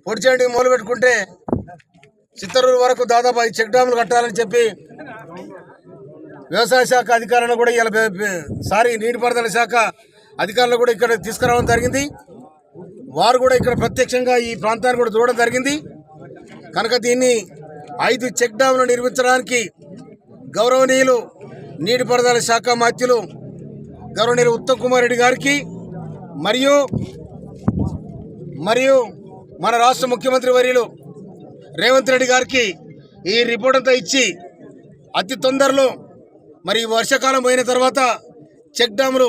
పొడిచేటి మొదలు పెట్టుకుంటే చిత్తూరు వరకు దాదాపు 5 చెక్ డ్యాములు కట్టాలని చెప్పి వ్యవసాయ శాఖ అధికారులను కూడా నీటిపారుదల శాఖ అధికారులు కూడా ఇక్కడ తీసుకురావడం జరిగింది. వారు కూడా ఇక్కడ ప్రత్యక్షంగా ఈ ప్రాంతాన్ని కూడా చూడడం జరిగింది. కనుక దీన్ని 5 చెక్ డ్యాములు నిర్మించడానికి గౌరవనీయులు నీటిపారుదల శాఖ మంత్రులు గౌరవనీయులు ఉత్తమ్ కుమార్ రెడ్డి గారికి మరియు మన రాష్ట్ర ముఖ్యమంత్రి వర్యులు రేవంత్ రెడ్డి గారికి ఈ రిపోర్ట్ అంతా ఇచ్చి అతి తొందరలో మరి వర్షాకాలం పోయిన తర్వాత చెక్ డ్యాములు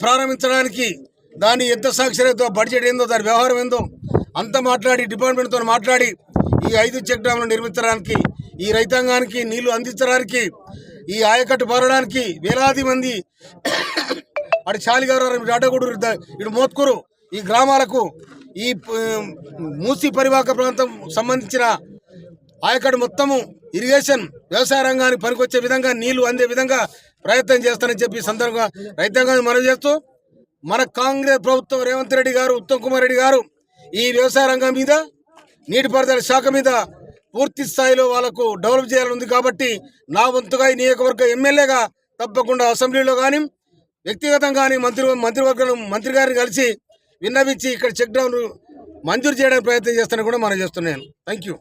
ప్రారంభించడానికి దాని ఎంత సాక్షరతో బడ్జెట్ ఏందో దాని వ్యవహారం ఏందో అంతా మాట్లాడి డిపార్ట్మెంట్తో మాట్లాడి ఈ 5 చెక్ డ్యాములు నిర్మించడానికి ఈ రైతాంగానికి నీళ్లు అందించడానికి ఈ ఆయకట్టు పారడానికి వేలాది మంది అటు చాలిగారు అడ్డగూడూరు ఇటు మోత్కూరు ఈ గ్రామాలకు ఈ మూసీ పరివాహక ప్రాంతం సంబంధించిన ఆయకట్టు మొత్తము ఇరిగేషన్ వ్యవసాయ రంగానికి పనికొచ్చే విధంగా నీళ్లు అందే విధంగా ప్రయత్నం చేస్తానని చెప్పి సందర్భంగా రైతాంగాన్ని మనవి చేస్తూ మన కాంగ్రెస్ ప్రభుత్వం రేవంత్ రెడ్డి గారు ఉత్తమ్ కుమార్ రెడ్డి గారు ఈ వ్యవసాయ రంగం మీద నీటిపారుదల శాఖ మీద పూర్తి స్థాయిలో వాళ్ళకు డెవలప్ చేయాలని ఉంది. కాబట్టి నా వంతుగా ఈ నియోజకవర్గ ఎమ్మెల్యేగా తప్పకుండా అసెంబ్లీలో కానీ వ్యక్తిగతంగా కానీ మంత్రి గారిని కలిసి విన్నవించి ఇక్కడ చెక్ డ్యామ్ మంజూరు చేయడానికి ప్రయత్నం చేస్తానని కూడా మనం చేస్తున్నాను. Thank you.